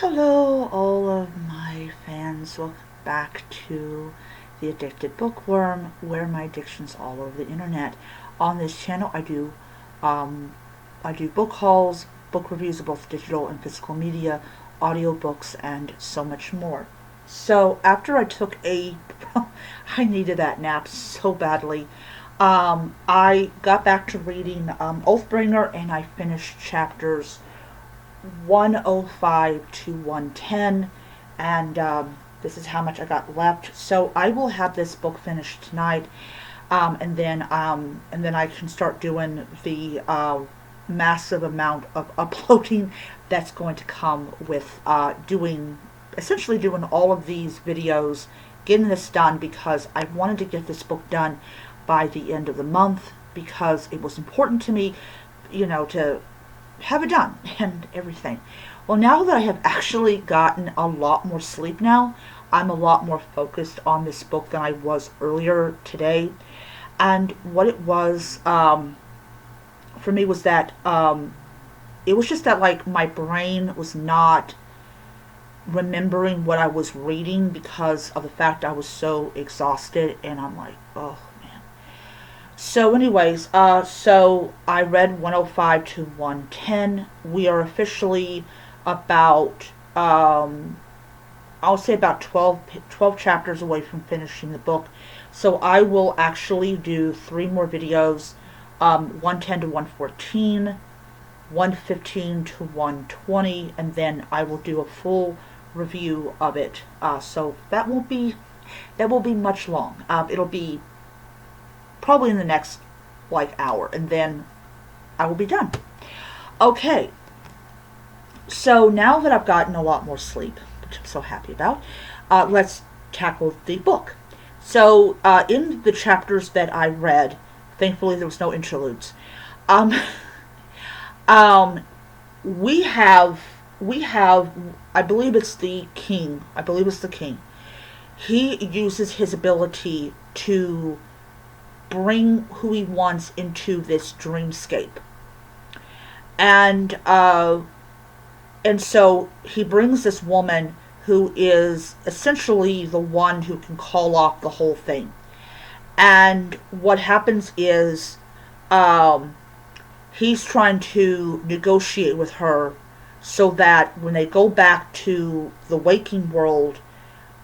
Hello, all of my fans. Welcome back to The Addicted Bookworm, where my addiction's all over the internet. On this channel, um, I do book hauls, book reviews of both digital and physical media, audiobooks, and so much more. So after I took I needed that nap so badly. I got back to reading Oathbringer, and I finished chapters 105 to 110, and this is how much I got left. So I will have this book finished tonight, and then I can start doing the massive amount of uploading that's going to come with essentially doing all of these videos, getting this done, because I wanted to get this book done by the end of the month, because it was important to me, to have it done and everything. Well, now that I have actually gotten a lot more sleep now, I'm a lot more focused on this book than I was earlier today. And what it was for me was that it was just that, like, my brain was not remembering what I was reading because of the fact I was so exhausted, and I'm like, oh. So anyways, so I read 105 to 110. We are officially about, I'll say about 12 chapters away from finishing the book. So I will actually do 3 more videos, 110 to 114, 115 to 120, and then I will do a full review of it. So that won't be much long. It'll be probably in the next hour, and then I will be done. Okay, so now that I've gotten a lot more sleep, which I'm so happy about, let's tackle the book. So in the chapters that I read, thankfully there was no interludes. We have I believe it's the king. He uses his ability to bring who he wants into this dreamscape, and so he brings this woman who is essentially the one who can call off the whole thing. And what happens is he's trying to negotiate with her so that when they go back to the waking world,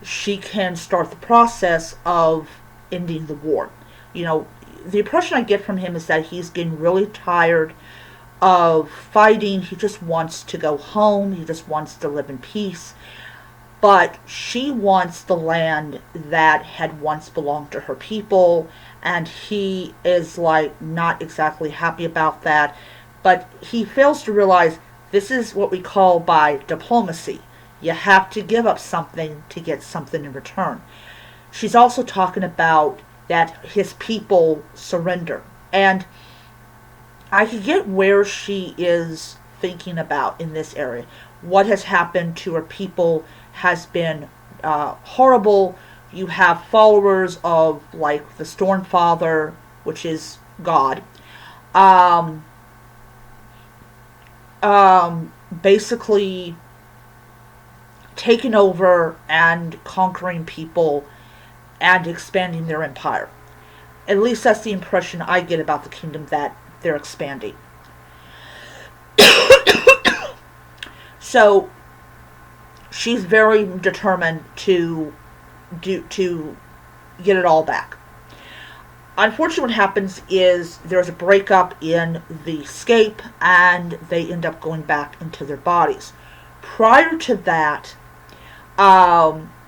she can start the process of ending the war. The impression I get from him is that he's getting really tired of fighting. He just wants to go home. He just wants to live in peace. But she wants the land that had once belonged to her people, and he is not exactly happy about that. But he fails to realize this is what we call by diplomacy. You have to give up something to get something in return. She's also talking about that his people surrender. And I could get where she is thinking about in this area. What has happened to her people has been horrible. You have followers of, the Stormfather, which is God, basically taking over and conquering people and expanding their empire. At least that's the impression I get about the kingdom that they're expanding. So she's very determined to get it all back. Unfortunately, what happens is there's a breakup in the scape, and they end up going back into their bodies. Prior to that,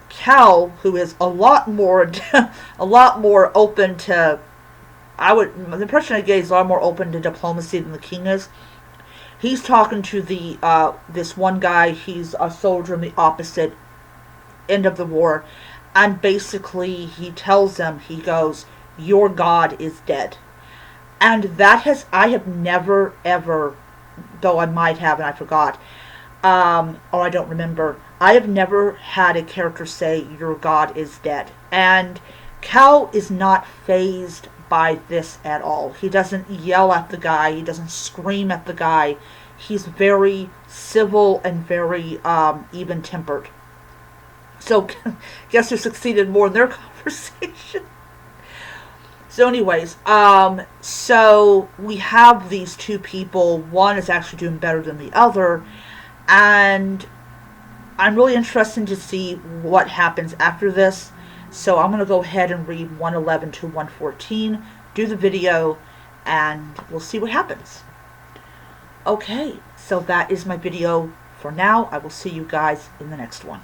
Cal, who is a lot more open to, the impression I get is a lot more open to diplomacy than the king is. He's talking to this one guy. He's a soldier in the opposite end of the war, and basically he tells him, he goes, "Your God is dead." And I have never ever, though I might have and I forgot, or I don't remember, I have never had a character say, "Your God is dead." And Cal is not fazed by this at all. He doesn't yell at the guy. He doesn't scream at the guy. he's very civil and very even-tempered. So, guess who succeeded more in their conversation? So, anyways, so we have these two people. One is actually doing better than the other, and I'm really interested to see what happens after this. So, I'm going to go ahead and read 111 to 114, do the video, and we'll see what happens. Okay, so that is my video for now. I will see you guys in the next one.